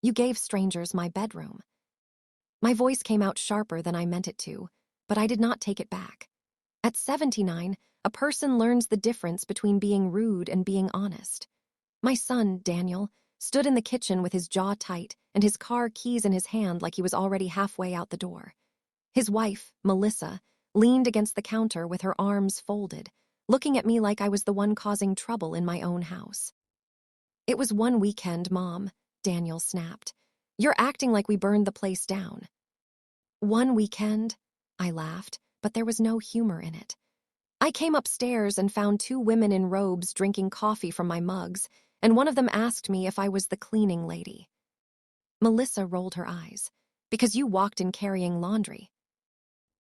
You gave strangers my bedroom." My voice came out sharper than I meant it to, but I did not take it back. At 79, a person learns the difference between being rude and being honest. My son, Daniel, stood in the kitchen with his jaw tight and his car keys in his hand like he was already halfway out the door. His wife, Melissa, leaned against the counter with her arms folded, looking at me like I was the one causing trouble in my own house. "It was one weekend, Mom," Daniel snapped. "You're acting like we burned the place down." "One weekend?" I laughed, but there was no humor in it. I came upstairs and found two women in robes drinking coffee from my mugs, and one of them asked me if I was the cleaning lady. Melissa rolled her eyes. "Because you walked in carrying laundry."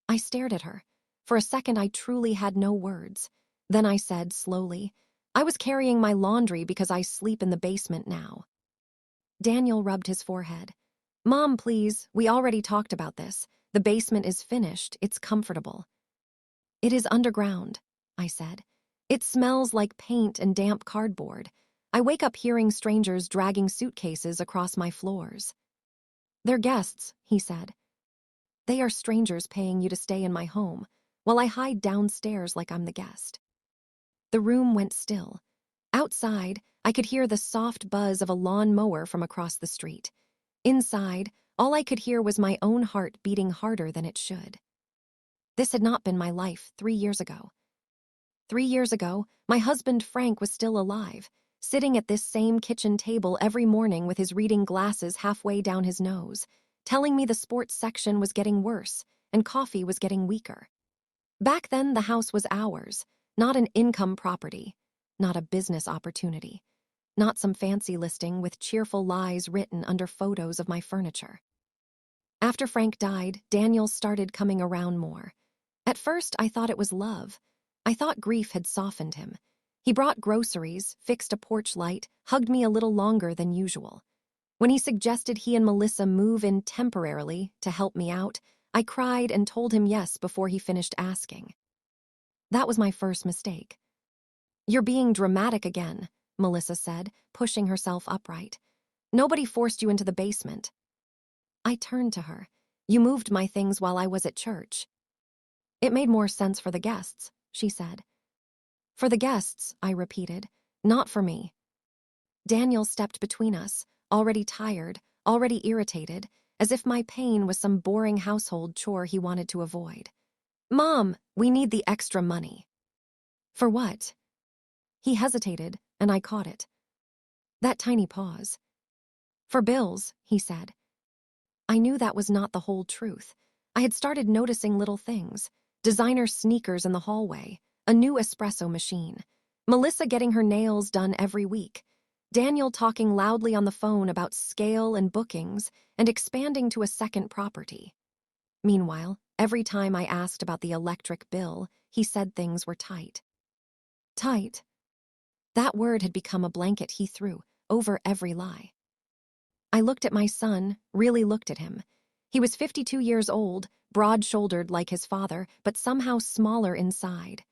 I stared at her. For a second, I truly had no words. Then I said, slowly, "I was carrying my laundry because I sleep in the basement now." Daniel rubbed his forehead. "Mom, please, we already talked about this. The basement is finished, it's comfortable." "It is underground," I said. "It smells like paint and damp cardboard. I wake up hearing strangers dragging suitcases across my floors." "They're guests," he said. "They are strangers paying you to stay in my home, while I hide downstairs like I'm the guest." The room went still. Outside, I could hear the soft buzz of a lawn mower from across the street. Inside, all I could hear was my own heart beating harder than it should. This had not been my life 3 years ago. 3 years ago, my husband Frank was still alive, sitting at this same kitchen table every morning with his reading glasses halfway down his nose, telling me the sports section was getting worse and coffee was getting weaker. Back then, the house was ours, not an income property, not a business opportunity, not some fancy listing with cheerful lies written under photos of my furniture. After Frank died, Daniel started coming around more. At first, I thought it was love. I thought grief had softened him. He brought groceries, fixed a porch light, hugged me a little longer than usual. When he suggested he and Melissa move in temporarily to help me out, I cried and told him yes before he finished asking. That was my first mistake. "You're being dramatic again," Melissa said, pushing herself upright. "Nobody forced you into the basement." I turned to her. "You moved my things while I was at church." "It made more sense for the guests," she said. "For the guests," I repeated, "not for me." Daniel stepped between us, already tired, already irritated, as if my pain was some boring household chore he wanted to avoid. "Mom, we need the extra money." "For what?" He hesitated, and I caught it. That tiny pause. "For bills," he said. I knew that was not the whole truth. I had started noticing little things. Designer sneakers in the hallway, a new espresso machine, Melissa getting her nails done every week, Daniel talking loudly on the phone about scale and bookings and expanding to a second property. Meanwhile, every time I asked about the electric bill, he said things were tight. Tight. That word had become a blanket he threw over every lie. I looked at my son, really looked at him. He was 52 years old, broad-shouldered like his father, but somehow smaller inside.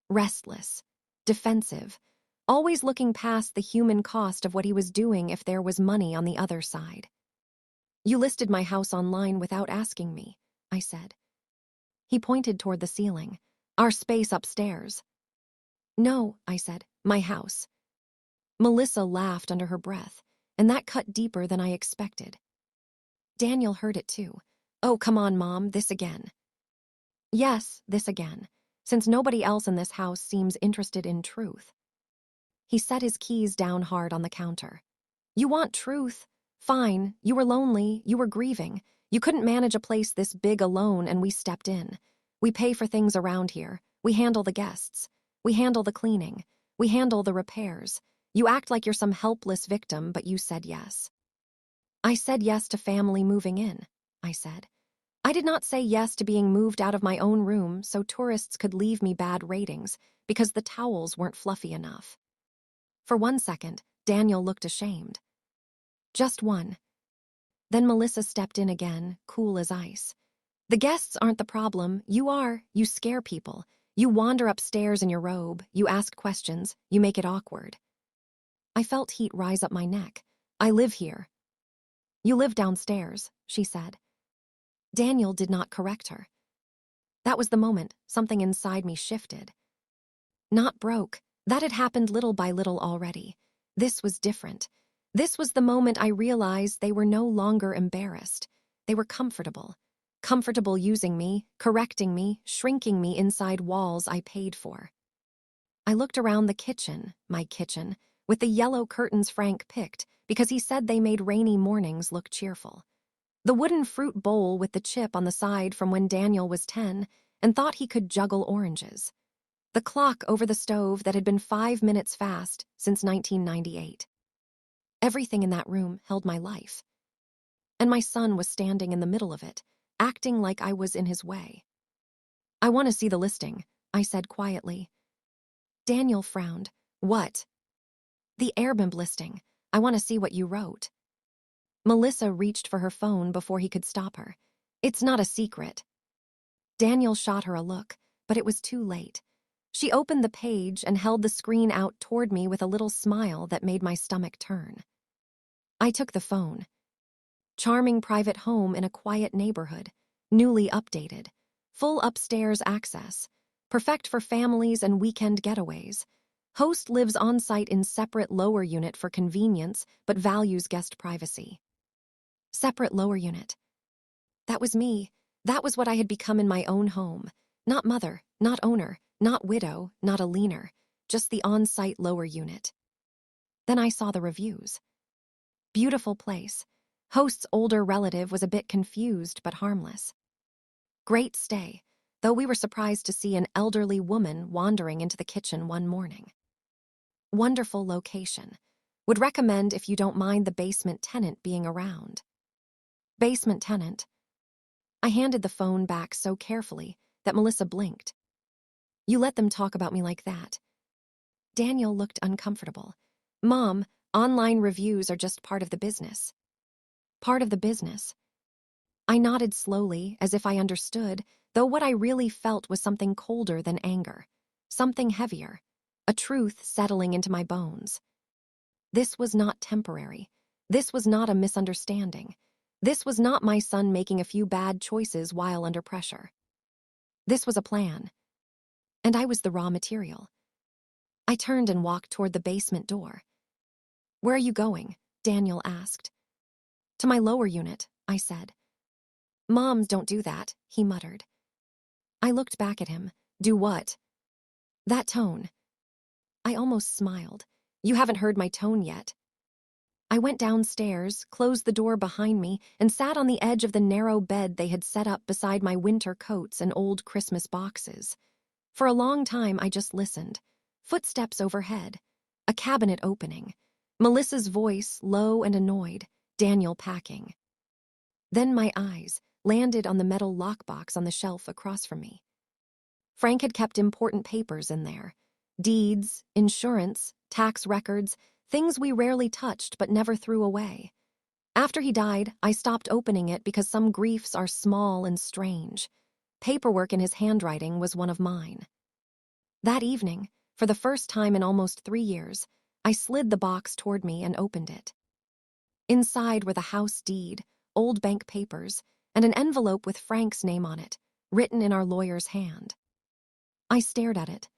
Restless, defensive, always looking past the human cost of what he was doing if there was money on the other side. "You listed my house online without asking me," I said. He pointed toward the ceiling. "Our space upstairs." "No," I said, "my house." Melissa laughed under her breath, and that cut deeper than I expected. Daniel heard it too. "Oh, come on, Mom, this again." "Yes, this again, since nobody else in this house seems interested in truth." He set his keys down hard on the counter. "You want truth? Fine, you were lonely, you were grieving. You couldn't manage a place this big alone, and we stepped in. We pay for things around here. We handle the guests. We handle the cleaning. We handle the repairs. You act like you're some helpless victim, but you said yes." "I said yes to family moving in," I said. "I did not say yes to being moved out of my own room so tourists could leave me bad ratings because the towels weren't fluffy enough." For 1 second, Daniel looked ashamed. Just one. Then Melissa stepped in again, cool as ice. "The guests aren't the problem. You are. You scare people. You wander upstairs in your robe. You ask questions. You make it awkward." I felt heat rise up my neck. "I live here." You live downstairs, she said. Daniel did not correct her. That was the moment something inside me shifted. Not broke. That had happened little by little already. This was different. This was the moment I realized they were no longer embarrassed. They were comfortable. Comfortable using me, correcting me, shrinking me inside walls I paid for. I looked around the kitchen, my kitchen, with the yellow curtains Frank picked because he said they made rainy mornings look cheerful. The wooden fruit bowl with the chip on the side from when Daniel was 10 and thought he could juggle oranges. The clock over the stove that had been 5 minutes fast since 1998. Everything in that room held my life. And my son was standing in the middle of it, acting like I was in his way. I want to see the listing, I said quietly. Daniel frowned. What? The Airbnb listing. I want to see what you wrote. Melissa reached for her phone before he could stop her. It's not a secret. Daniel shot her a look, but it was too late. She opened the page and held the screen out toward me with a little smile that made my stomach turn. I took the phone. Charming private home in a quiet neighborhood, newly updated, full upstairs access, perfect for families and weekend getaways. Host lives on-site in separate lower unit for convenience, but values guest privacy. Separate lower unit. That was me. That was what I had become in my own home. Not mother, not owner, not widow, not a leaner, just the on-site lower unit. Then I saw the reviews. Beautiful place. Host's older relative was a bit confused but harmless. Great stay, though we were surprised to see an elderly woman wandering into the kitchen one morning. Wonderful location. Would recommend if you don't mind the basement tenant being around. Basement tenant. I handed the phone back so carefully that Melissa blinked. You let them talk about me like that. Daniel looked uncomfortable. Mom, online reviews are just part of the business. Part of the business. I nodded slowly, as if I understood, though what I really felt was something colder than anger. Something heavier. A truth settling into my bones. This was not temporary. This was not a misunderstanding. This was not my son making a few bad choices while under pressure. This was a plan. And I was the raw material. I turned and walked toward the basement door. Where are you going? Daniel asked. To my lower unit, I said. Moms don't do that, he muttered. I looked back at him. Do what? That tone. I almost smiled. You haven't heard my tone yet. I went downstairs, closed the door behind me, and sat on the edge of the narrow bed they had set up beside my winter coats and old Christmas boxes. For a long time, I just listened. Footsteps overhead. A cabinet opening. Melissa's voice, low and annoyed. Daniel packing. Then my eyes landed on the metal lockbox on the shelf across from me. Frank had kept important papers in there. Deeds, insurance, tax records, things we rarely touched but never threw away. After he died, I stopped opening it because some griefs are small and strange. Paperwork in his handwriting was one of mine. That evening, for the first time in almost 3 years, I slid the box toward me and opened it. Inside were the house deed, old bank papers, and an envelope with Frank's name on it, written in our lawyer's hand. I stared at it.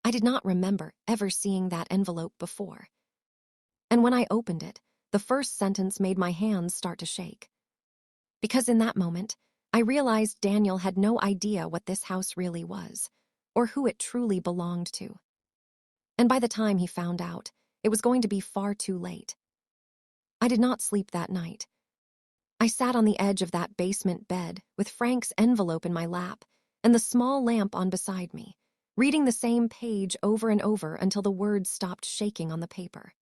I did not remember ever seeing that envelope before. And when I opened it, the first sentence made my hands start to shake. Because in that moment, I realized Daniel had no idea what this house really was, or who it truly belonged to. And by the time he found out, it was going to be far too late. I did not sleep that night. I sat on the edge of that basement bed with Frank's envelope in my lap and the small lamp on beside me, reading the same page over and over until the words stopped shaking on the paper.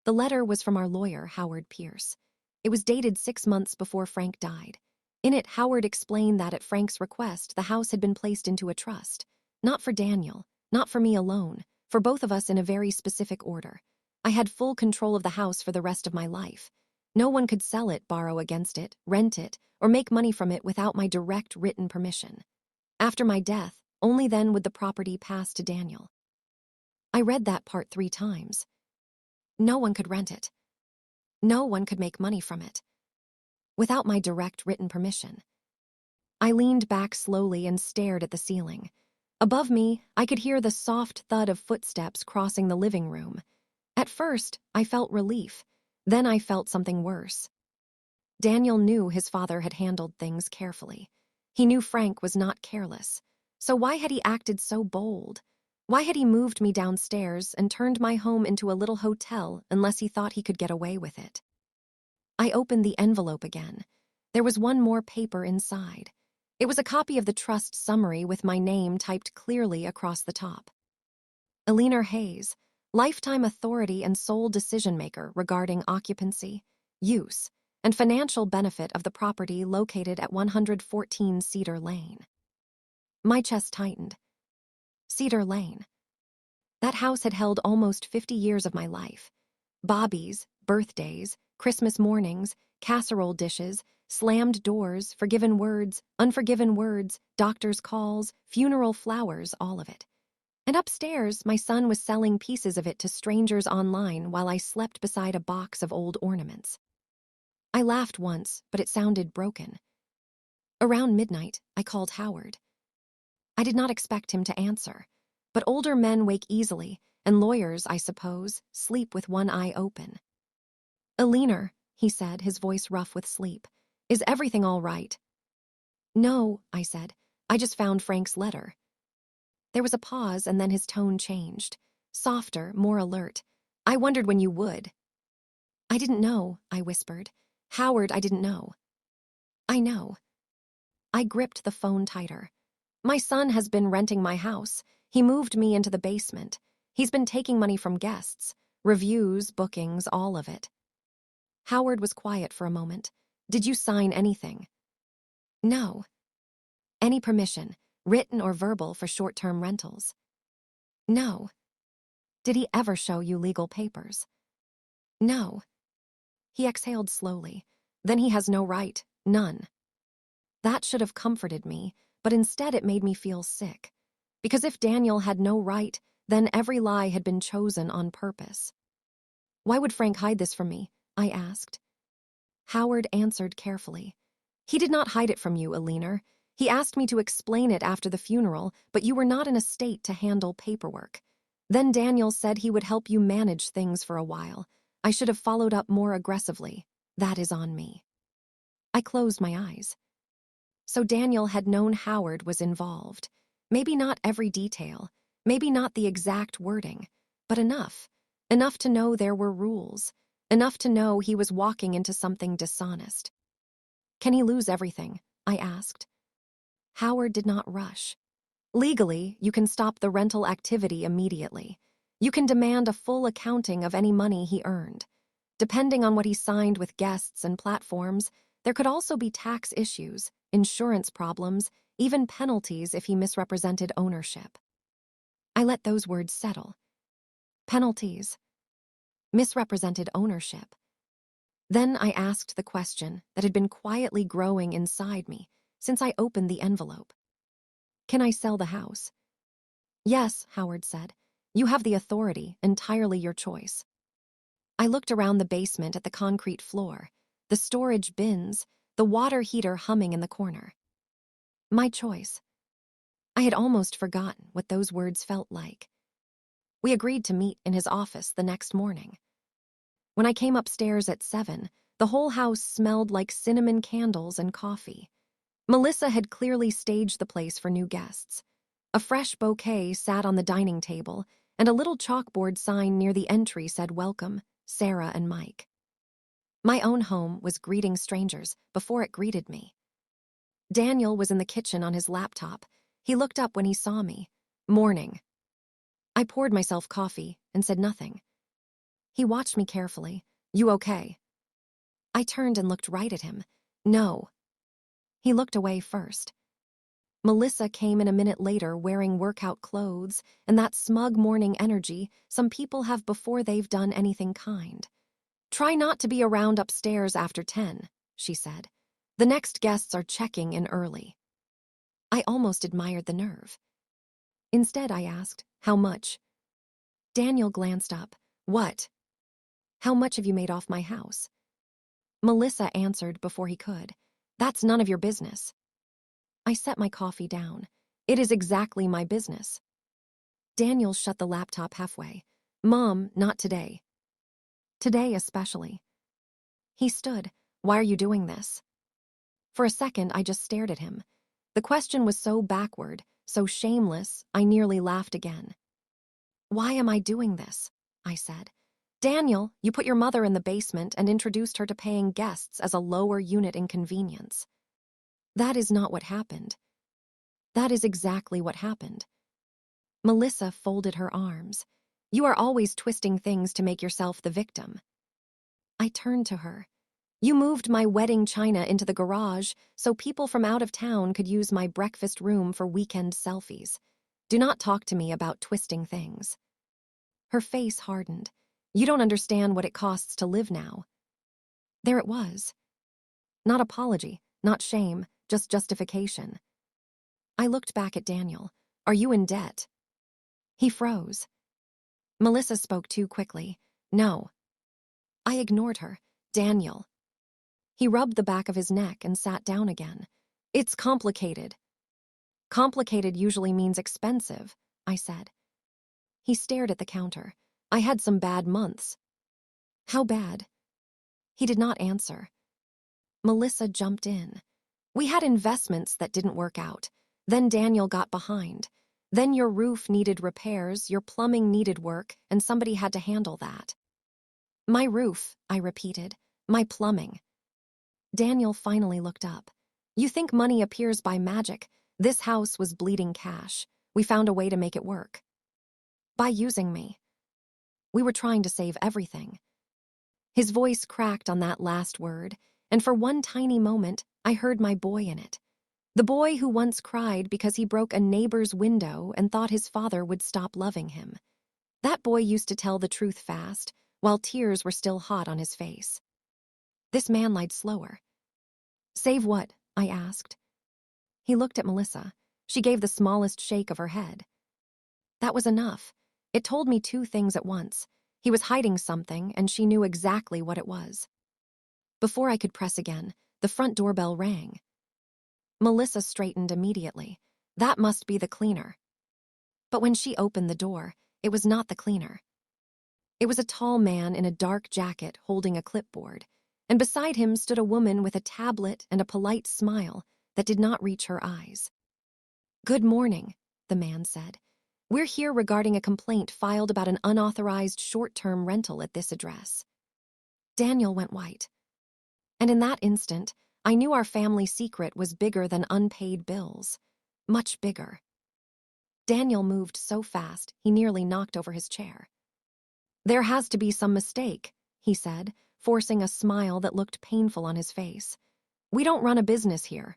The letter was from our lawyer, Howard Pierce. It was dated 6 months before Frank died. In it, Howard explained that at Frank's request, the house had been placed into a trust. Not for Daniel, not for me alone, for both of us in a very specific order. I had full control of the house for the rest of my life. No one could sell it, borrow against it, rent it, or make money from it without my direct written permission. After my death, only then would the property pass to Daniel. I read that part 3 times. No one could rent it. No one could make money from it. Without my direct written permission. I leaned back slowly and stared at the ceiling. Above me, I could hear the soft thud of footsteps crossing the living room. At first, I felt relief. Then I felt something worse. Daniel knew his father had handled things carefully. He knew Frank was not careless. So why had he acted so bold? Why had he moved me downstairs and turned my home into a little hotel unless he thought he could get away with it? I opened the envelope again. There was one more paper inside. It was a copy of the trust summary with my name typed clearly across the top. Eleanor Hayes, lifetime authority and sole decision-maker regarding occupancy, use, and financial benefit of the property located at 114 Cedar Lane. My chest tightened. Cedar Lane. That house had held almost 50 years of my life. Bobbies, birthdays, Christmas mornings, casserole dishes, slammed doors, forgiven words, unforgiven words, doctor's calls, funeral flowers, all of it. And upstairs, my son was selling pieces of it to strangers online while I slept beside a box of old ornaments. I laughed once, but it sounded broken. Around midnight, I called Howard. I did not expect him to answer, but older men wake easily, and lawyers, I suppose, sleep with one eye open. "Eleanor," he said, his voice rough with sleep, "is everything all right?" "No," I said. "I just found Frank's letter." There was a pause, and then his tone changed. Softer, more alert. "I wondered when you would." "I didn't know," I whispered. "Howard, I didn't know." "I know." I gripped the phone tighter. "My son has been renting my house. He moved me into the basement. He's been taking money from guests. Reviews, bookings, all of it." Howard was quiet for a moment. "Did you sign anything?" "No." "Any permission, written or verbal, for short-term rentals?" "No." "Did he ever show you legal papers?" "No." He exhaled slowly. "Then he has no right, none." That should have comforted me, but instead it made me feel sick. Because if Daniel had no right, then every lie had been chosen on purpose. "Why would Frank hide this from me?" I asked. Howard answered carefully. "He did not hide it from you, Eleanor. He asked me to explain it after the funeral, but you were not in a state to handle paperwork. Then Daniel said he would help you manage things for a while. I should have followed up more aggressively. That is on me." I closed my eyes. So Daniel had known Howard was involved. Maybe not every detail, maybe not the exact wording, but enough. Enough to know there were rules. Enough to know he was walking into something dishonest. "Can he lose everything?" I asked. Howard did not rush. "Legally, you can stop the rental activity immediately. You can demand a full accounting of any money he earned. Depending on what he signed with guests and platforms, there could also be tax issues, insurance problems, even penalties if he misrepresented ownership." I let those words settle. Penalties. Misrepresented ownership. Then I asked the question that had been quietly growing inside me since I opened the envelope. "Can I sell the house?" "Yes," Howard said. "You have the authority, entirely your choice." I looked around the basement at the concrete floor, the storage bins, the water heater humming in the corner. My choice. I had almost forgotten what those words felt like. We agreed to meet in his office the next morning. When I came upstairs at 7, the whole house smelled like cinnamon candles and coffee. Melissa had clearly staged the place for new guests. A fresh bouquet sat on the dining table, and a little chalkboard sign near the entry said "Welcome, Sarah and Mike." My own home was greeting strangers before it greeted me. Daniel was in the kitchen on his laptop. He looked up when he saw me. "Morning." I poured myself coffee and said nothing. He watched me carefully. "You okay?" I turned and looked right at him. "No." He looked away first. Melissa came in a minute later wearing workout clothes and that smug morning energy some people have before they've done anything kind. "Try not to be around upstairs after 10, she said. "The next guests are checking in early." I almost admired the nerve. Instead, I asked, "How much?" Daniel glanced up. "What?" "How much have you made off my house?" Melissa answered before he could. That's none of your business. I set my coffee down. It is exactly my business. Daniel shut the laptop halfway. Mom, not today. Today especially. He stood. Why are you doing this? For a second, I just stared at him. The question was so backward, so shameless, I nearly laughed again. Why am I doing this? I said. Daniel, you put your mother in the basement and introduced her to paying guests as a lower unit inconvenience. That is not what happened. That is exactly what happened. Melissa folded her arms. You are always twisting things to make yourself the victim. I turned to her. You moved my wedding china into the garage so people from out of town could use my breakfast room for weekend selfies. Do not talk to me about twisting things. Her face hardened. You don't understand what it costs to live now. There it was. Not apology, not shame, just justification. I looked back at Daniel. Are you in debt? He froze. Melissa spoke too quickly. No. I ignored her. Daniel. He rubbed the back of his neck and sat down again. It's complicated. Complicated usually means expensive, I said. He stared at the counter. I had some bad months. How bad? He did not answer. Melissa jumped in. We had investments that didn't work out. Then Daniel got behind. Then your roof needed repairs, your plumbing needed work, and somebody had to handle that. My roof, I repeated. My plumbing. Daniel finally looked up. You think money appears by magic. This house was bleeding cash. We found a way to make it work. By using me. We were trying to save everything. His voice cracked on that last word, and for one tiny moment, I heard my boy in it. The boy who once cried because he broke a neighbor's window and thought his father would stop loving him. That boy used to tell the truth fast, while tears were still hot on his face. This man lied slower. Save what? I asked. He looked at Melissa. She gave the smallest shake of her head. That was enough. It told me two things at once. He was hiding something, and she knew exactly what it was. Before I could press again, the front doorbell rang. Melissa straightened immediately. That must be the cleaner. But when she opened the door, it was not the cleaner. It was a tall man in a dark jacket holding a clipboard, and beside him stood a woman with a tablet and a polite smile that did not reach her eyes. Good morning, the man said. We're here regarding a complaint filed about an unauthorized short-term rental at this address. Daniel went white. And in that instant, I knew our family secret was bigger than unpaid bills. Much bigger. Daniel moved so fast, he nearly knocked over his chair. There has to be some mistake, he said, forcing a smile that looked painful on his face. We don't run a business here.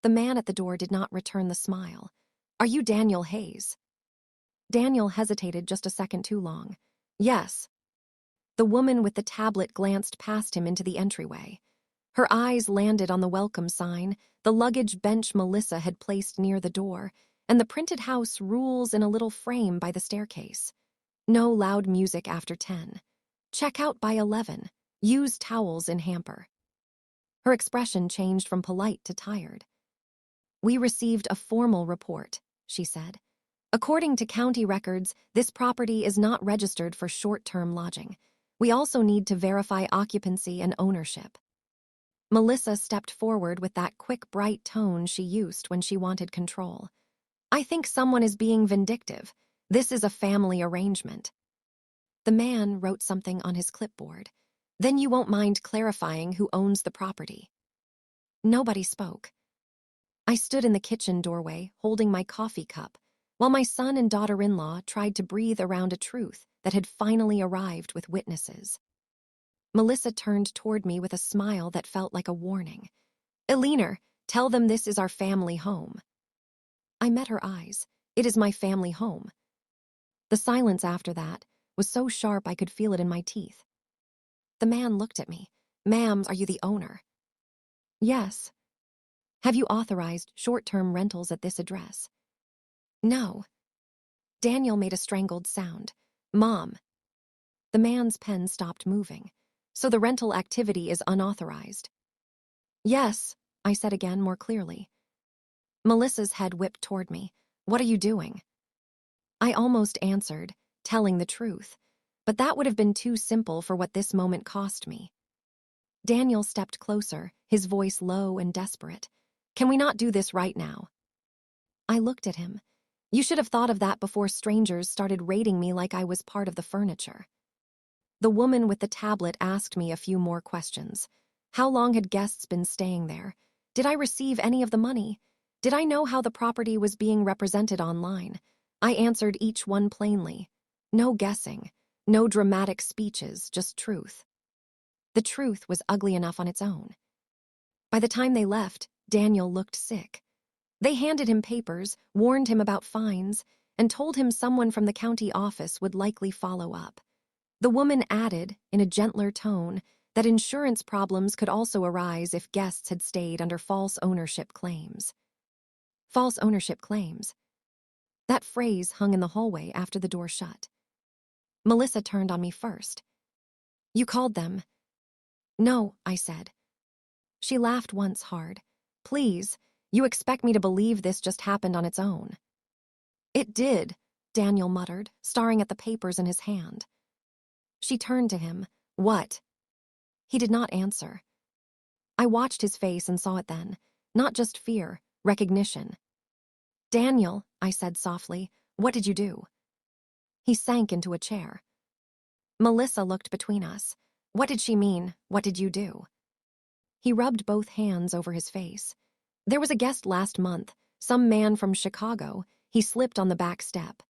The man at the door did not return the smile. Are you Daniel Hayes? Daniel hesitated just a second too long. Yes. The woman with the tablet glanced past him into the entryway. Her eyes landed on the welcome sign, the luggage bench Melissa had placed near the door, and the printed house rules in a little frame by the staircase. No loud music after 10. Check out by 11. Use towels in hamper. Her expression changed from polite to tired. We received a formal report, she said. According to county records, this property is not registered for short-term lodging. We also need to verify occupancy and ownership. Melissa stepped forward with that quick, bright tone she used when she wanted control. I think someone is being vindictive. This is a family arrangement. The man wrote something on his clipboard. Then you won't mind clarifying who owns the property. Nobody spoke. I stood in the kitchen doorway, holding my coffee cup, while my son and daughter-in-law tried to breathe around a truth that had finally arrived with witnesses. Melissa turned toward me with a smile that felt like a warning. Eleanor, tell them this is our family home. I met her eyes. It is my family home. The silence after that was so sharp I could feel it in my teeth. The man looked at me. Ma'am, are you the owner? Yes. Have you authorized short-term rentals at this address? No. Daniel made a strangled sound. Mom. The man's pen stopped moving. So the rental activity is unauthorized. Yes, I said again more clearly. Melissa's head whipped toward me. What are you doing? I almost answered, telling the truth, but that would have been too simple for what this moment cost me. Daniel stepped closer, his voice low and desperate. Can we not do this right now? I looked at him. You should have thought of that before strangers started raiding me like I was part of the furniture. The woman with the tablet asked me a few more questions. How long had guests been staying there? Did I receive any of the money? Did I know how the property was being represented online? I answered each one plainly. No guessing, no dramatic speeches, just truth. The truth was ugly enough on its own. By the time they left, Daniel looked sick. They handed him papers, warned him about fines, and told him someone from the county office would likely follow up. The woman added, in a gentler tone, that insurance problems could also arise if guests had stayed under false ownership claims. False ownership claims. That phrase hung in the hallway after the door shut. Melissa turned on me first. You called them? No, I said. She laughed once hard. Please, you expect me to believe this just happened on its own. It did, Daniel muttered, staring at the papers in his hand. She turned to him. What? He did not answer. I watched his face and saw it then. Not just fear, recognition. Daniel, I said softly, what did you do? He sank into a chair. Melissa looked between us. What did she mean? What did you do? He rubbed both hands over his face. There was a guest last month, some man from Chicago. He slipped on the back step.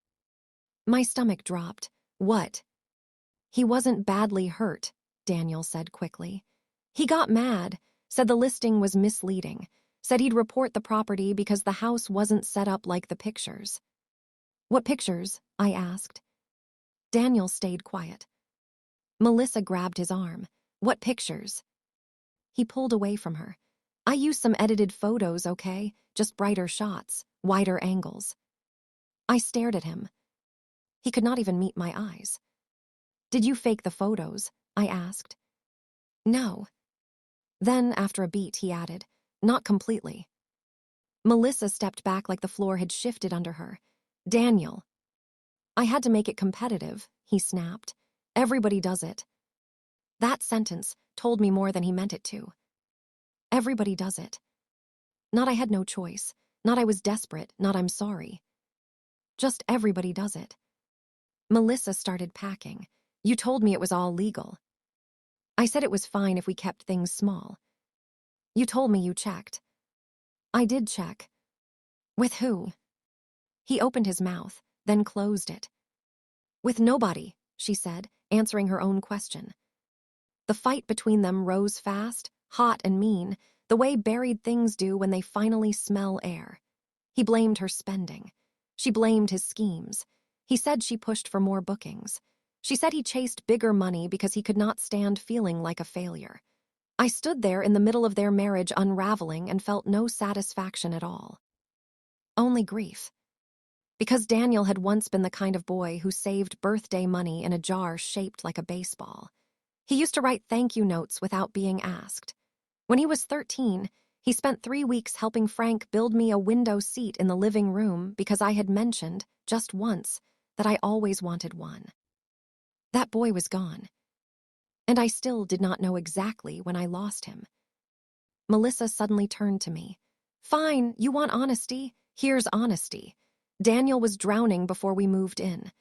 My stomach dropped. What? He wasn't badly hurt, Daniel said quickly. He got mad, said the listing was misleading, said he'd report the property because the house wasn't set up like the pictures. What pictures? I asked. Daniel stayed quiet. Melissa grabbed his arm. What pictures? He pulled away from her. I used some edited photos, okay? Just brighter shots, wider angles. I stared at him. He could not even meet my eyes. Did you fake the photos? I asked. No. Then, after a beat, he added, not completely. Melissa stepped back like the floor had shifted under her. Daniel. I had to make it competitive, he snapped. Everybody does it. That sentence told me more than he meant it to. Everybody does it. Not I had no choice, not I was desperate, not I'm sorry. Just everybody does it. Melissa started packing. You told me it was all legal. I said it was fine if we kept things small. You told me you checked. I did check. With who? He opened his mouth, then closed it. With nobody, she said, answering her own question. The fight between them rose fast, hot and mean, the way buried things do when they finally smell air. He blamed her spending. She blamed his schemes. He said she pushed for more bookings. She said he chased bigger money because he could not stand feeling like a failure. I stood there in the middle of their marriage unraveling and felt no satisfaction at all. Only grief. Because Daniel had once been the kind of boy who saved birthday money in a jar shaped like a baseball. He used to write thank you notes without being asked. When he was 13, he spent 3 weeks helping Frank build me a window seat in the living room because I had mentioned, just once, that I always wanted one. That boy was gone. And I still did not know exactly when I lost him. Melissa suddenly turned to me. Fine, you want honesty? Here's honesty. Daniel was drowning before we moved in.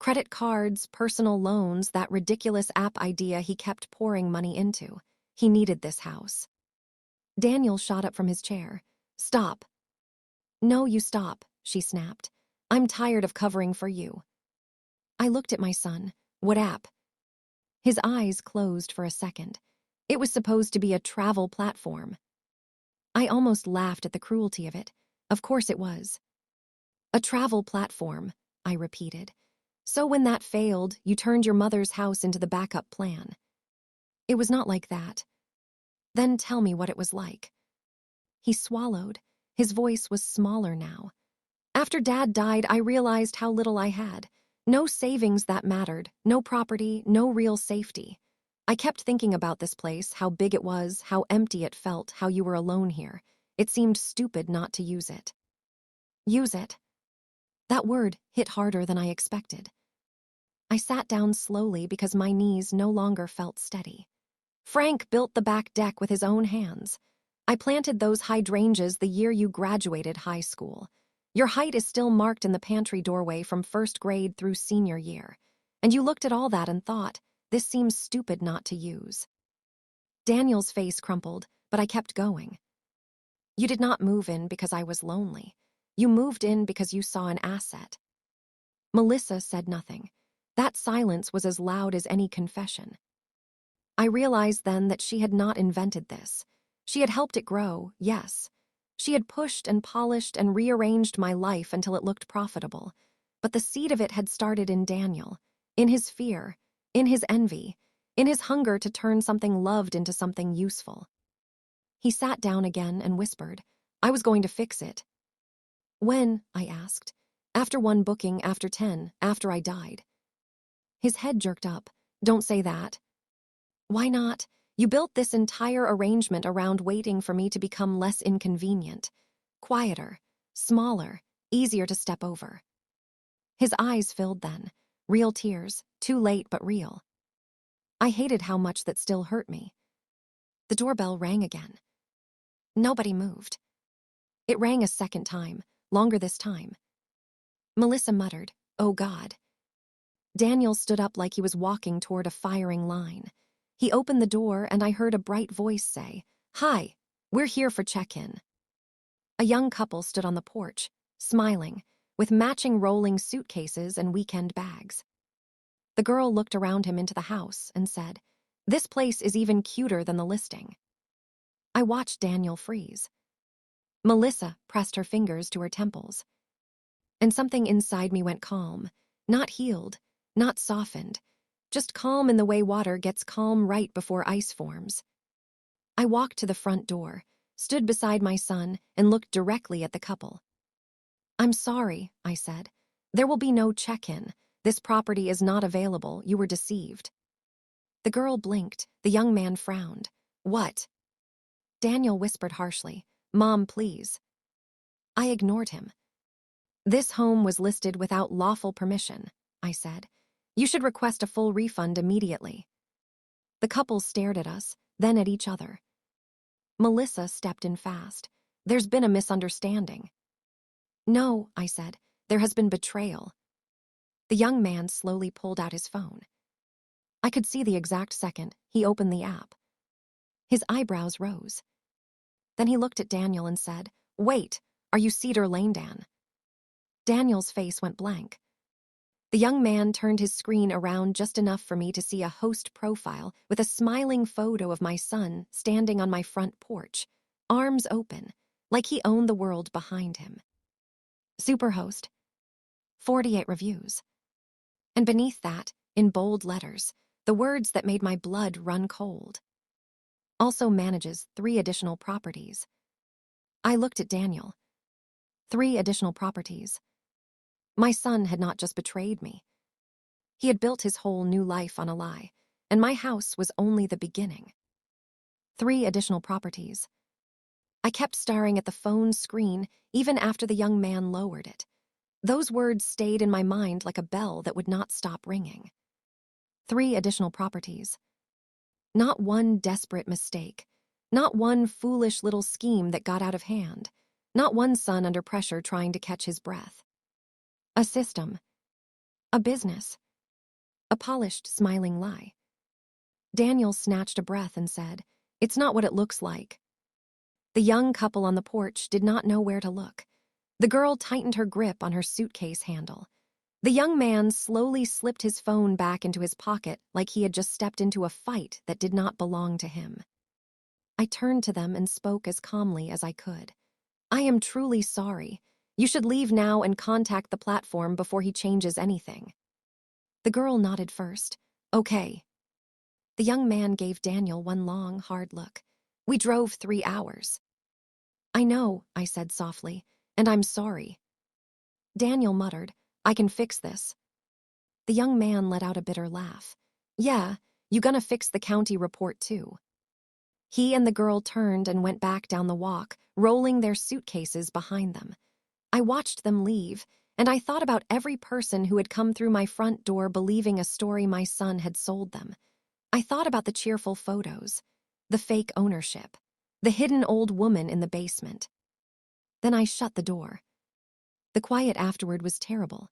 Credit cards, personal loans, that ridiculous app idea he kept pouring money into. He needed this house. Daniel shot up from his chair. Stop. No, you stop, she snapped. I'm tired of covering for you. I looked at my son. What app? His eyes closed for a second. It was supposed to be a travel platform. I almost laughed at the cruelty of it. Of course it was. A travel platform, I repeated. So when that failed, you turned your mother's house into the backup plan. It was not like that. Then tell me what it was like. He swallowed. His voice was smaller now. After Dad died, I realized how little I had. No savings that mattered, no property, no real safety. I kept thinking about this place, how big it was, how empty it felt, how you were alone here. It seemed stupid not to use it. Use it. That word hit harder than I expected. I sat down slowly because my knees no longer felt steady. Frank built the back deck with his own hands. I planted those hydrangeas the year you graduated high school. Your height is still marked in the pantry doorway from first grade through senior year. And you looked at all that and thought, this seems stupid not to use. Daniel's face crumpled, but I kept going. You did not move in because I was lonely. You moved in because you saw an asset. Melissa said nothing. That silence was as loud as any confession. I realized then that she had not invented this. She had helped it grow, yes. She had pushed and polished and rearranged my life until it looked profitable. But the seed of it had started in Daniel, in his fear, in his envy, in his hunger to turn something loved into something useful. He sat down again and whispered, I was going to fix it. When? I asked. After one booking, after 10, after I died. His head jerked up. Don't say that. Why not? You built this entire arrangement around waiting for me to become less inconvenient, quieter, smaller, easier to step over. His eyes filled then, real tears, too late but real. I hated how much that still hurt me. The doorbell rang again. Nobody moved. It rang a second time, longer this time. Melissa muttered, "Oh God." Daniel stood up like he was walking toward a firing line. He opened the door and I heard a bright voice say, "Hi, we're here for check-in." A young couple stood on the porch, smiling, with matching rolling suitcases and weekend bags. The girl looked around him into the house and said, "This place is even cuter than the listing." I watched Daniel freeze. Melissa pressed her fingers to her temples. And something inside me went calm, not healed, not softened, just calm in the way water gets calm right before ice forms. I walked to the front door, stood beside my son, and looked directly at the couple. "I'm sorry," I said. "There will be no check-in. This property is not available. You were deceived." The girl blinked. The young man frowned. "What?" Daniel whispered harshly, "Mom, please." I ignored him. "This home was listed without lawful permission," I said. "You should request a full refund immediately." The couple stared at us, then at each other. Melissa stepped in fast. "There's been a misunderstanding." "No," I said, "there has been betrayal." The young man slowly pulled out his phone. I could see the exact second he opened the app. His eyebrows rose. Then he looked at Daniel and said, "Wait, are you Cedar Lane, Dan?" Daniel's face went blank. The young man turned his screen around just enough for me to see a host profile with a smiling photo of my son standing on my front porch, arms open, like he owned the world behind him. Superhost. 48 reviews. And beneath that, in bold letters, the words that made my blood run cold. Also manages 3 additional properties. I looked at Daniel. 3 additional properties. My son had not just betrayed me. He had built his whole new life on a lie, and my house was only the beginning. 3 additional properties. I kept staring at the phone screen even after the young man lowered it. Those words stayed in my mind like a bell that would not stop ringing. 3 additional properties. Not one desperate mistake. Not one foolish little scheme that got out of hand. Not one son under pressure trying to catch his breath. A system. A business. A polished, smiling lie. Daniel snatched a breath and said, "It's not what it looks like." The young couple on the porch did not know where to look. The girl tightened her grip on her suitcase handle. The young man slowly slipped his phone back into his pocket like he had just stepped into a fight that did not belong to him. I turned to them and spoke as calmly as I could. "I am truly sorry. You should leave now and contact the platform before he changes anything." The girl nodded first. "Okay." The young man gave Daniel one long, hard look. "We drove 3 hours." "I know," I said softly, "and I'm sorry." Daniel muttered, "I can fix this." The young man let out a bitter laugh. "Yeah, You gonna fix the county report too?" He and the girl turned and went back down the walk, rolling their suitcases behind them. I watched them leave, and I thought about every person who had come through my front door believing a story my son had sold them. I thought about the cheerful photos, the fake ownership, the hidden old woman in the basement. Then I shut the door. The quiet afterward was terrible.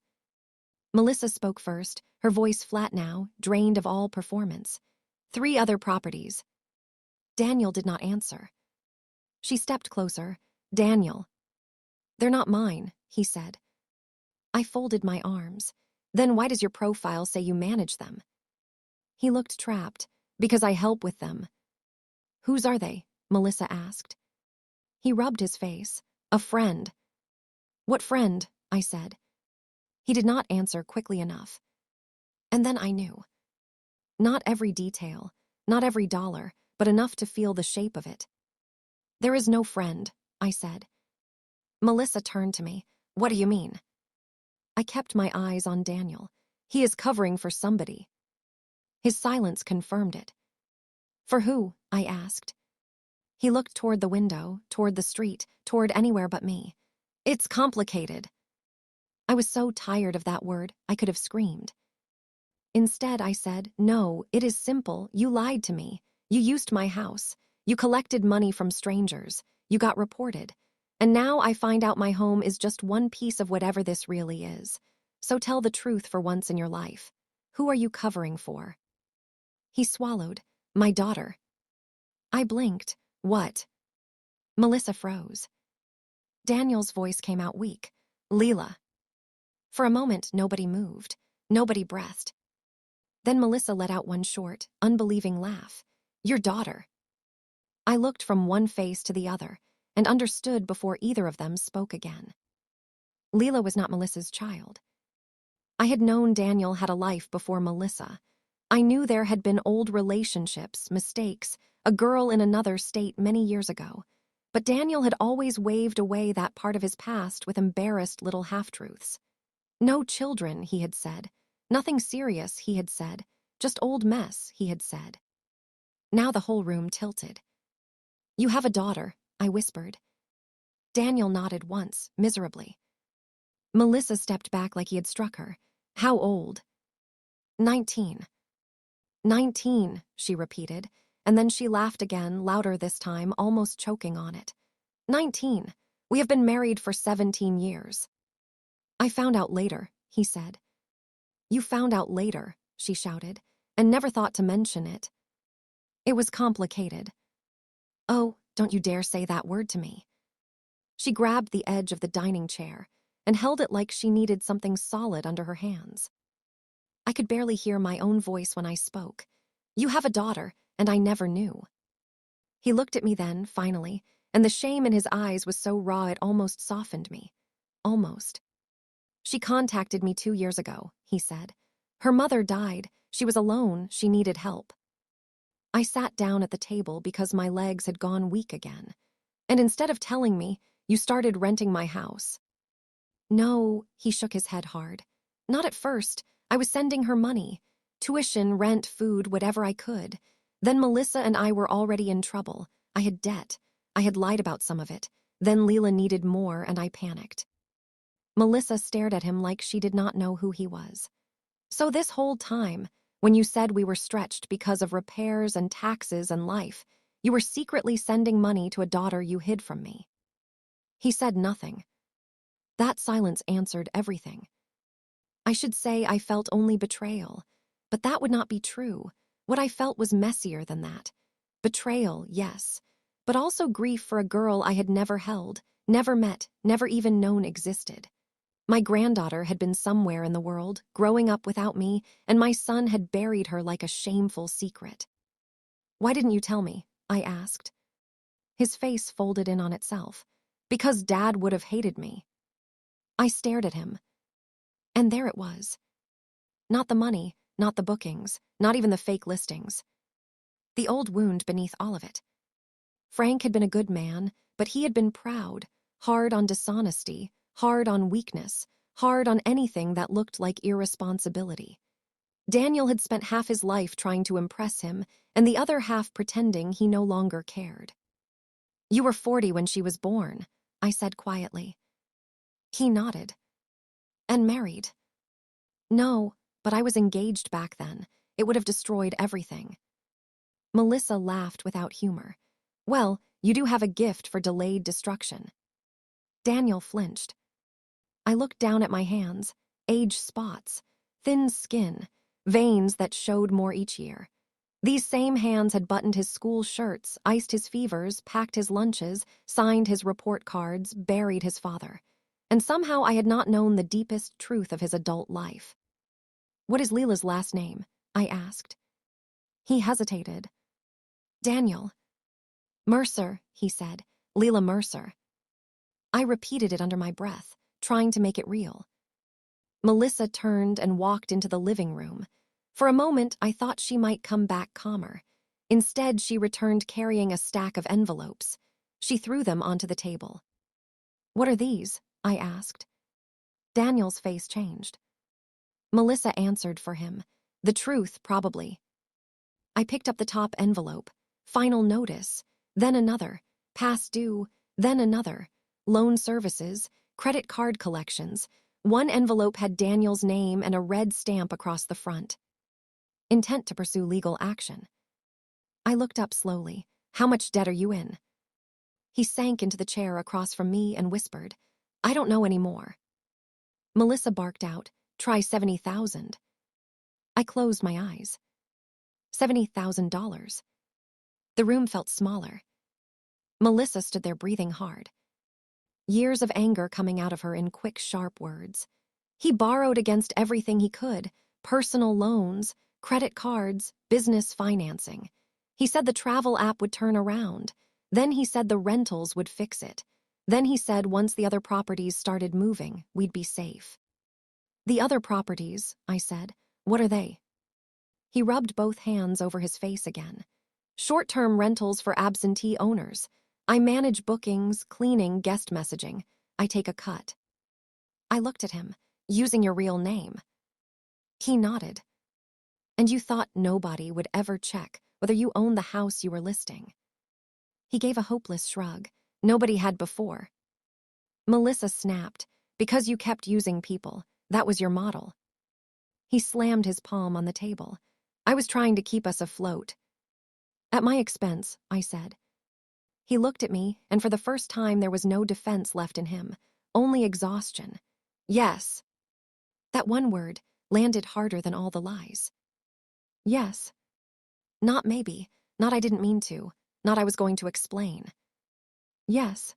Melissa spoke first, her voice flat now, drained of all performance. 3 other properties. Daniel did not answer. She stepped closer. "Daniel." "They're not mine," he said. I folded my arms. "Then why does your profile say you manage them?" He looked trapped. "Because I help with them." "Whose are they?" Melissa asked. He rubbed his face. "A friend." "What friend?" I said. He did not answer quickly enough. And then I knew. Not every detail, not every dollar, but enough to feel the shape of it. "There is no friend," I said. Melissa turned to me. "What do you mean?" I kept my eyes on Daniel. "He is covering for somebody." His silence confirmed it. "For who?" I asked. He looked toward the window, toward the street, toward anywhere but me. "It's complicated." I was so tired of that word, I could have screamed. Instead, I said, "No, it is simple. You lied to me. You used my house. You collected money from strangers. You got reported. And now I find out my home is just one piece of whatever this really is. So tell the truth for once in your life. Who are you covering for?" He swallowed. "My daughter." I blinked. "What?" Melissa froze. Daniel's voice came out weak. "Leela." For a moment, nobody moved. Nobody breathed. Then Melissa let out one short, unbelieving laugh. "Your daughter." I looked from one face to the other and understood before either of them spoke again. Leela was not Melissa's child. I had known Daniel had a life before Melissa. I knew there had been old relationships, mistakes, a girl in another state many years ago. But Daniel had always waved away that part of his past with embarrassed little half-truths. "No children," he had said. "Nothing serious," he had said. "Just old mess," he had said. Now the whole room tilted. "You have a daughter," I whispered. Daniel nodded once, miserably. Melissa stepped back like he had struck her. "How old?" 19. 19, she repeated, and then she laughed again, louder this time, almost choking on it. 19. We have been married for 17 years. "I found out later," he said. "You found out later," she shouted, and never thought to mention it. "It was complicated." "Oh, don't you dare say that word to me." She grabbed the edge of the dining chair and held it like she needed something solid under her hands. I could barely hear my own voice when I spoke. "You have a daughter, and I never knew." He looked at me then, finally, and the shame in his eyes was so raw it almost softened me. Almost. "She contacted me 2 years ago," he said. "Her mother died. She was alone. She needed help." I sat down at the table because my legs had gone weak again. "And instead of telling me, you started renting my house." "No," he shook his head hard. "Not at first. I was sending her money. Tuition, rent, food, whatever I could. Then Melissa and I were already in trouble. I had debt. I had lied about some of it. Then Leela needed more, and I panicked." Melissa stared at him like she did not know who he was. "So this whole time, when you said we were stretched because of repairs and taxes and life, you were secretly sending money to a daughter you hid from me." He said nothing. That silence answered everything. I should say I felt only betrayal, but that would not be true. What I felt was messier than that. Betrayal, yes, but also grief for a girl I had never held, never met, never even known existed. My granddaughter had been somewhere in the world, growing up without me, and my son had buried her like a shameful secret. "Why didn't you tell me?" I asked. His face folded in on itself. "Because Dad would have hated me." I stared at him. And there it was. Not the money, not the bookings, not even the fake listings. The old wound beneath all of it. Frank had been a good man, but he had been proud, hard on dishonesty, hard on weakness, hard on anything that looked like irresponsibility. Daniel had spent half his life trying to impress him, and the other half pretending he no longer cared. "You were 40 when she was born," I said quietly. He nodded. "And married?" "No, but I was engaged back then. It would have destroyed everything." Melissa laughed without humor. "Well, you do have a gift for delayed destruction." Daniel flinched. I looked down at my hands, age spots, thin skin, veins that showed more each year. These same hands had buttoned his school shirts, iced his fevers, packed his lunches, signed his report cards, buried his father. And somehow I had not known the deepest truth of his adult life. "What is Leela's last name?" I asked. He hesitated. "Daniel." "Mercer," he said. "Leela Mercer." I repeated it under my breath, trying to make it real. Melissa turned and walked into the living room. For a moment, I thought she might come back calmer. Instead, she returned carrying a stack of envelopes. She threw them onto the table. "What are these?" I asked. Daniel's face changed. Melissa answered for him. "The truth, probably." I picked up the top envelope. Final notice. Then another. Past due. Then another. Loan services. Credit card collections. One envelope had Daniel's name and a red stamp across the front. Intent to pursue legal action. I looked up slowly. "How much debt are you in?" He sank into the chair across from me and whispered, "I don't know anymore." Melissa barked out, "Try 70,000. I closed my eyes. $70,000. The room felt smaller. Melissa stood there breathing hard. Years of anger coming out of her in quick, sharp words. He borrowed against everything he could, personal loans, credit cards, business financing. He said the travel app would turn around. Then he said the rentals would fix it. Then he said once the other properties started moving, we'd be safe. "The other properties," I said. "What are they?" He rubbed both hands over his face again. "Short-term rentals for absentee owners. I manage bookings, cleaning, guest messaging. I take a cut." I looked at him. "Using your real name." He nodded. "And you thought nobody would ever check whether you owned the house you were listing?" He gave a hopeless shrug. "Nobody had before." Melissa snapped. "Because you kept using people. That was your model." He slammed his palm on the table. "I was trying to keep us afloat." "At my expense," I said. He looked at me, and for the first time there was no defense left in him, only exhaustion. "Yes." That one word landed harder than all the lies. "Yes." Not maybe, not I didn't mean to, not I was going to explain. "Yes."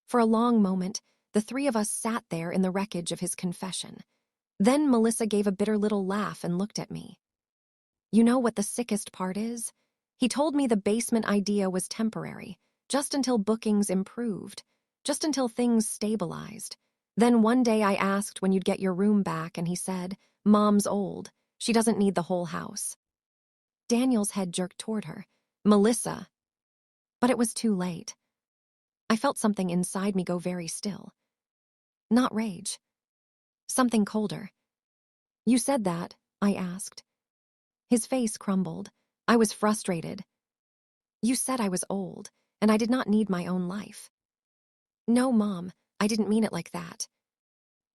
For a long moment, the three of us sat there in the wreckage of his confession. Then Melissa gave a bitter little laugh and looked at me. "You know what the sickest part is? He told me the basement idea was temporary, just until bookings improved, just until things stabilized. Then one day I asked when you'd get your room back, and he said, 'Mom's old. She doesn't need the whole house.'" Daniel's head jerked toward her. "Melissa." But it was too late. I felt something inside me go very still. Not rage. Something colder. "You said that?" I asked. His face crumbled. I was frustrated. "You said I was old, and I did not need my own life." "No, Mom, I didn't mean it like that."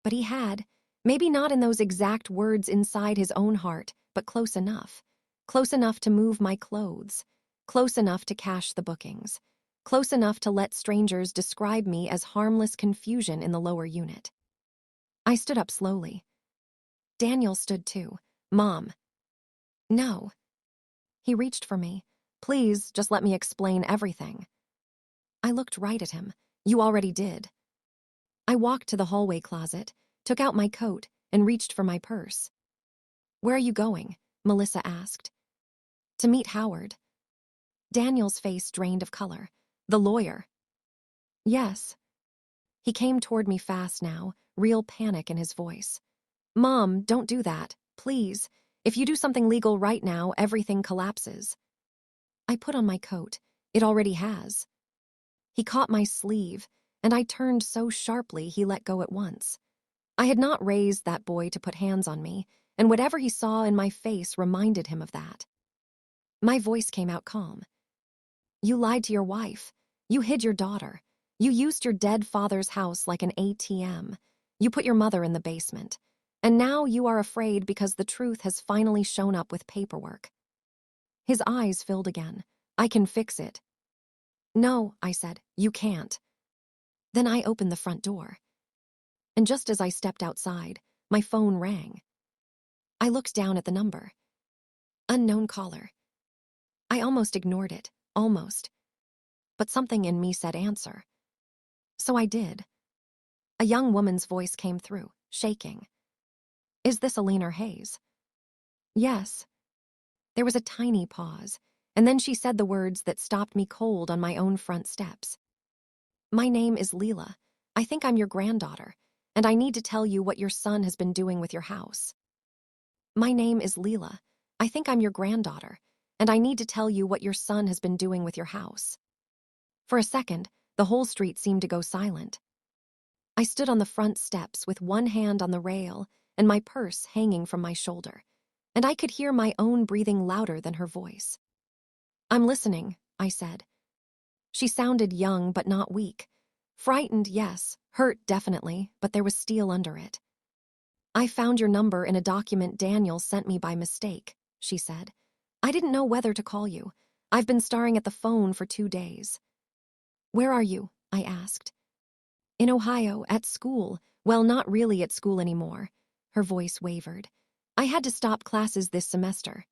But he had. Maybe not in those exact words inside his own heart, but close enough. Close enough to move my clothes. Close enough to cash the bookings. Close enough to let strangers describe me as harmless confusion in the lower unit. I stood up slowly. Daniel stood too. "Mom." "No." He reached for me. "Please, just let me explain everything." I looked right at him. "You already did." I walked to the hallway closet, took out my coat, and reached for my purse. "Where are you going?" Melissa asked. "To meet Howard." Daniel's face drained of color. "The lawyer." "Yes." He came toward me fast now, real panic in his voice. "Mom, don't do that, please. If you do something legal right now, everything collapses." I put on my coat. It already has. He caught my sleeve, and I turned so sharply he let go at once. I had not raised that boy to put hands on me, and whatever he saw in my face reminded him of that. My voice came out calm. You lied to your wife. You hid your daughter. You used your dead father's house like an ATM. You put your mother in the basement. And now you are afraid because the truth has finally shown up with paperwork. His eyes filled again. I can fix it. No, I said, you can't. Then I opened the front door. And just as I stepped outside, my phone rang. I looked down at the number. Unknown caller. I almost ignored it, almost. But something in me said answer. So I did. A young woman's voice came through, shaking. Is this Aline Hayes? Yes. There was a tiny pause, and then she said the words that stopped me cold on my own front steps. My name is Leela. I think I'm your granddaughter, and I need to tell you what your son has been doing with your house. My name is Leela. I think I'm your granddaughter, and I need to tell you what your son has been doing with your house. For a second, the whole street seemed to go silent. I stood on the front steps with one hand on the rail and my purse hanging from my shoulder, and I could hear my own breathing louder than her voice. I'm listening, I said. She sounded young but not weak. Frightened, yes. Hurt, definitely, but there was steel under it. I found your number in a document Daniel sent me by mistake, she said. I didn't know whether to call you. I've been staring at the phone for 2 days. Where are you? I asked. In Ohio, at school. Well, not really at school anymore. Her voice wavered. I had to stop classes this semester.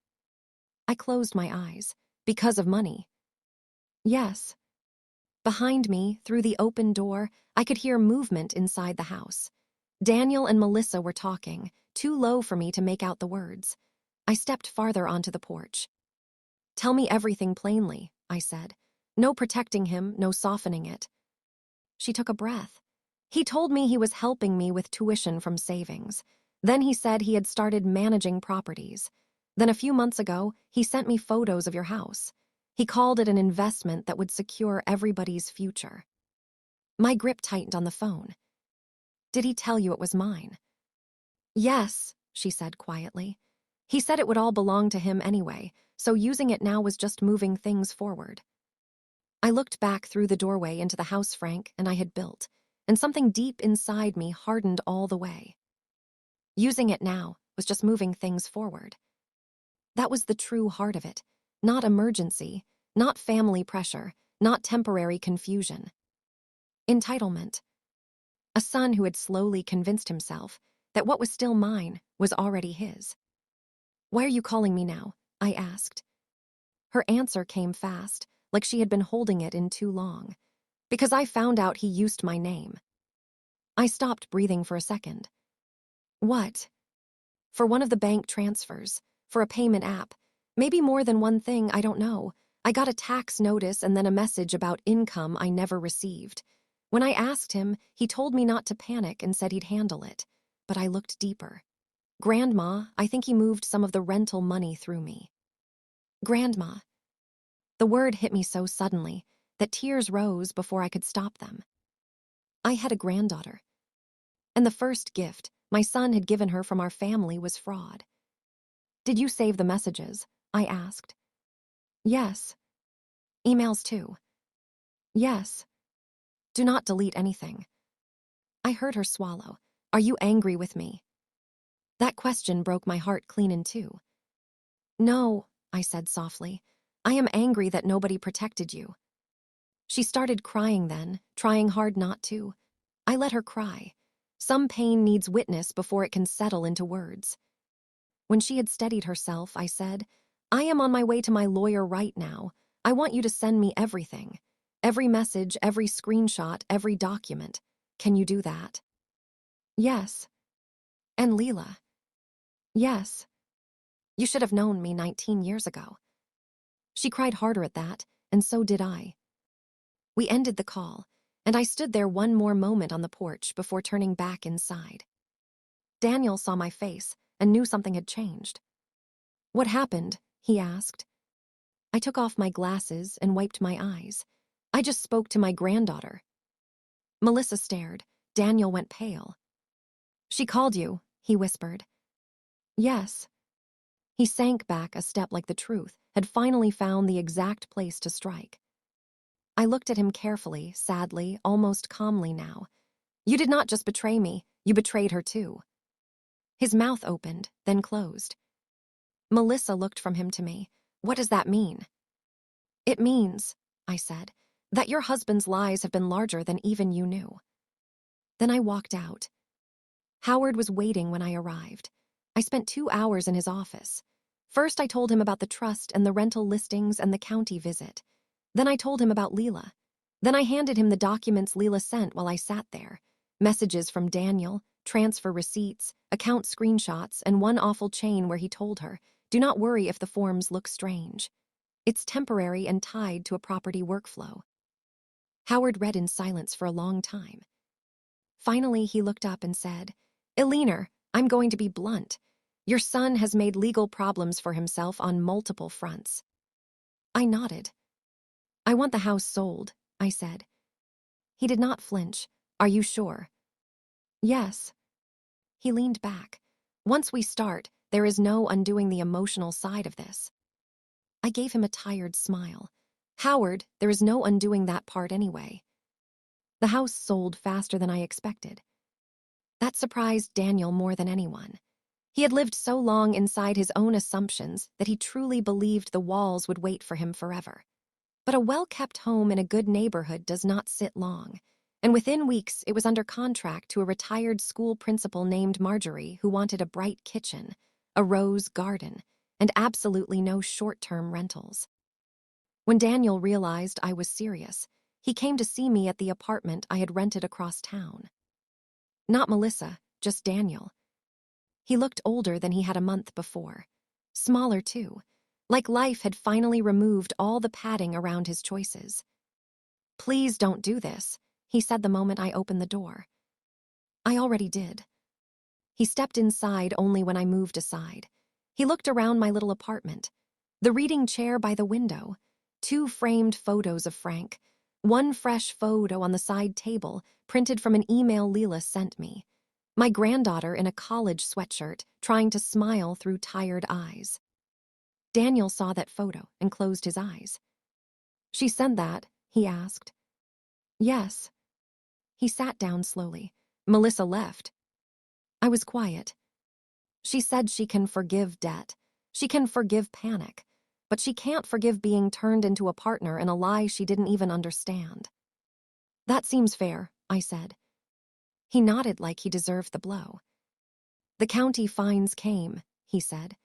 I closed my eyes. Because of money. Yes. Behind me, through the open door, I could hear movement inside the house. Daniel and Melissa were talking, too low for me to make out the words. I stepped farther onto the porch. Tell me everything plainly, I said. No protecting him, no softening it. She took a breath. He told me he was helping me with tuition from savings. Then he said he had started managing properties. Then a few months ago, he sent me photos of your house. He called it an investment that would secure everybody's future. My grip tightened on the phone. Did he tell you it was mine? Yes, she said quietly. He said it would all belong to him anyway, so using it now was just moving things forward. I looked back through the doorway into the house Frank and I had built, and something deep inside me hardened all the way. Using it now was just moving things forward. That was the true heart of it, not emergency, not family pressure, not temporary confusion. Entitlement. A son who had slowly convinced himself that what was still mine was already his. Why are you calling me now? I asked. Her answer came fast, like she had been holding it in too long. Because I found out he used my name. I stopped breathing for a second. What? For one of the bank transfers, for a payment app. Maybe more than one thing, I don't know. I got a tax notice and then a message about income I never received. When I asked him, he told me not to panic and said he'd handle it. But I looked deeper. Grandma, I think he moved some of the rental money through me. Grandma. The word hit me so suddenly that tears rose before I could stop them. I had a granddaughter. And the first gift my son had given her from our family was fraud. Did you save the messages? I asked. Yes. Emails too. Yes. Do not delete anything. I heard her swallow. Are you angry with me? That question broke my heart clean in two. No, I said softly. I am angry that nobody protected you. She started crying then, trying hard not to. I let her cry. Some pain needs witness before it can settle into words. When she had steadied herself, I said, I am on my way to my lawyer right now. I want you to send me everything. Every message, every screenshot, every document. Can you do that? Yes. And Leela? Yes. You should have known me 19 years ago. She cried harder at that, and so did I. We ended the call, and I stood there one more moment on the porch before turning back inside. Daniel saw my face and knew something had changed. What happened? He asked. I took off my glasses and wiped my eyes. I just spoke to my granddaughter. Melissa stared. Daniel went pale. She called you, he whispered. Yes. He sank back a step like the truth had finally found the exact place to strike. I looked at him carefully, sadly, almost calmly now. You did not just betray me, you betrayed her too. His mouth opened, then closed. Melissa looked from him to me. What does that mean? It means, I said, that your husband's lies have been larger than even you knew. Then I walked out. Howard was waiting when I arrived. I spent 2 hours in his office. First, I told him about the trust and the rental listings and the county visit. Then I told him about Leela. Then I handed him the documents Leela sent while I sat there. Messages from Daniel, transfer receipts, account screenshots, and one awful chain where he told her, do not worry if the forms look strange. It's temporary and tied to a property workflow. Howard read in silence for a long time. Finally, he looked up and said, Eleanor, I'm going to be blunt. Your son has made legal problems for himself on multiple fronts. I nodded. I want the house sold, I said. He did not flinch. Are you sure? Yes. He leaned back. Once we start, there is no undoing the emotional side of this. I gave him a tired smile. Howard, there is no undoing that part anyway. The house sold faster than I expected. That surprised Daniel more than anyone. He had lived so long inside his own assumptions that he truly believed the walls would wait for him forever. But a well-kept home in a good neighborhood does not sit long, and within weeks it was under contract to a retired school principal named Marjorie who wanted a bright kitchen, a rose garden, and absolutely no short-term rentals. When Daniel realized I was serious, he came to see me at the apartment I had rented across town. Not Melissa, just Daniel. He looked older than he had a month before. Smaller, too. Like life had finally removed all the padding around his choices. Please don't do this, he said the moment I opened the door. I already did. He stepped inside only when I moved aside. He looked around my little apartment. The reading chair by the window, 2 framed photos of Frank, 1 fresh photo on the side table printed from an email Leela sent me. My granddaughter in a college sweatshirt, trying to smile through tired eyes. Daniel saw that photo and closed his eyes. She sent that, he asked. Yes. He sat down slowly. Melissa left. I was quiet. She said she can forgive debt. She can forgive panic. But she can't forgive being turned into a partner in a lie she didn't even understand. That seems fair, I said. He nodded like he deserved the blow. The county fines came, he said.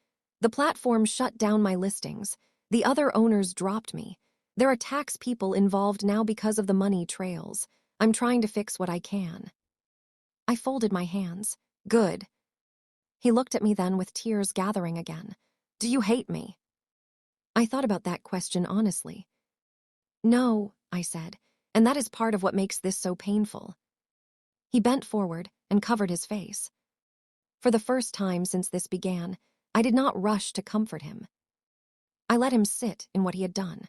The platform shut down my listings. The other owners dropped me. There are tax people involved now because of the money trails. I'm trying to fix what I can. I folded my hands. Good. He looked at me then with tears gathering again. Do you hate me? I thought about that question honestly. No, I said, and that is part of what makes this so painful. He bent forward and covered his face. For the first time since this began, I did not rush to comfort him. I let him sit in what he had done.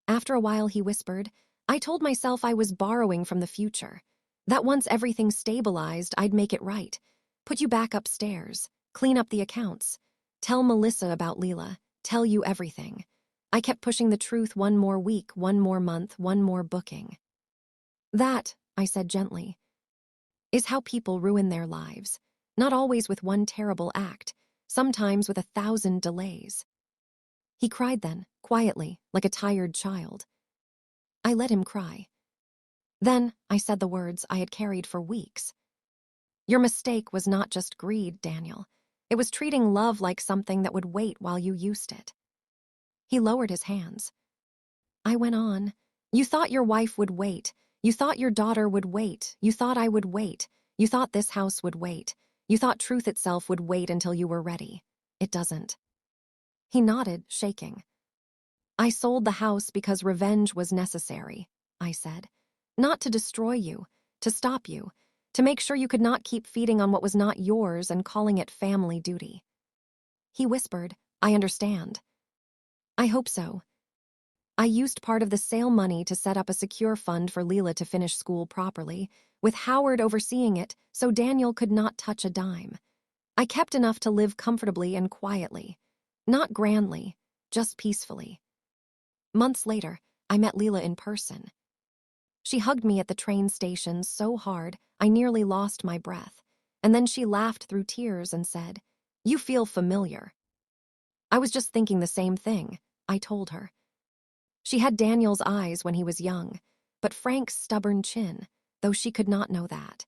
After a while, he whispered, I told myself I was borrowing from the future, that once everything stabilized, I'd make it right, put you back upstairs, clean up the accounts, tell Melissa about Leela, tell you everything. I kept pushing the truth 1 more week, 1 more month, 1 more booking. That, I said gently, is how people ruin their lives, not always with 1 terrible act, sometimes with 1,000 delays. He cried then, quietly, like a tired child. I let him cry. Then I said the words I had carried for weeks. Your mistake was not just greed, Daniel. It was treating love like something that would wait while you used it. He lowered his hands. I went on. You thought your wife would wait. You thought your daughter would wait. You thought I would wait. You thought this house would wait. You thought truth itself would wait until you were ready. It doesn't. He nodded, shaking. I sold the house because revenge was necessary, I said. Not to destroy you, to stop you, to make sure you could not keep feeding on what was not yours and calling it family duty. He whispered, I understand. I hope so. I used part of the sale money to set up a secure fund for Leela to finish school properly, with Howard overseeing it so Daniel could not touch a dime. I kept enough to live comfortably and quietly. Not grandly, just peacefully. Months later, I met Leela in person. She hugged me at the train station so hard I nearly lost my breath, and then she laughed through tears and said, "You feel familiar." I was just thinking the same thing, I told her. She had Daniel's eyes when he was young, but Frank's stubborn chin, though she could not know that.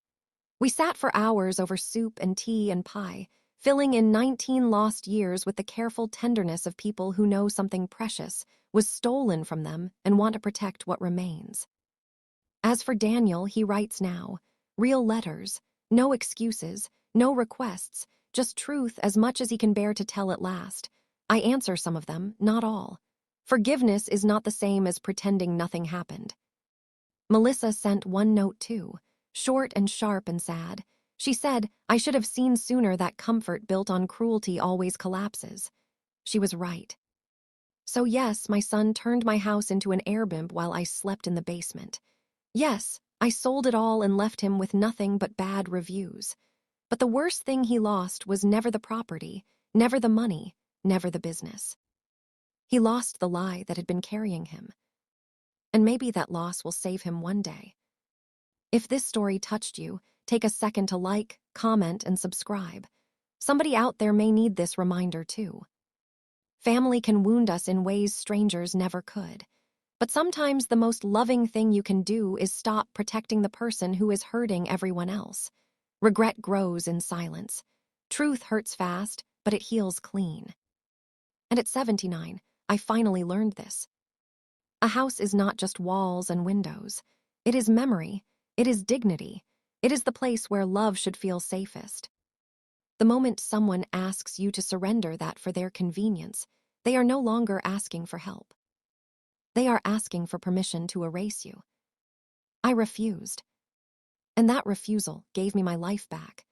We sat for hours over soup and tea and pie, filling in 19 lost years with the careful tenderness of people who know something precious was stolen from them and want to protect what remains. As for Daniel, he writes now. Real letters, no excuses, no requests, just truth as much as he can bear to tell at last. I answer some of them, not all. Forgiveness is not the same as pretending nothing happened. Melissa sent one note too, short and sharp and sad. She said, "I should have seen sooner that comfort built on cruelty always collapses." She was right. So yes, my son turned my house into an Airbnb while I slept in the basement. Yes, I sold it all and left him with nothing but bad reviews. But the worst thing he lost was never the property, never the money, never the business. He lost the lie that had been carrying him. And maybe that loss will save him one day. If this story touched you, take a second to like, comment, and subscribe. Somebody out there may need this reminder too. Family can wound us in ways strangers never could. But sometimes the most loving thing you can do is stop protecting the person who is hurting everyone else. Regret grows in silence. Truth hurts fast, but it heals clean. And at 79, I finally learned this. A house is not just walls and windows. It is memory. It is dignity. It is the place where love should feel safest. The moment someone asks you to surrender that for their convenience, they are no longer asking for help. They are asking for permission to erase you. I refused. And that refusal gave me my life back.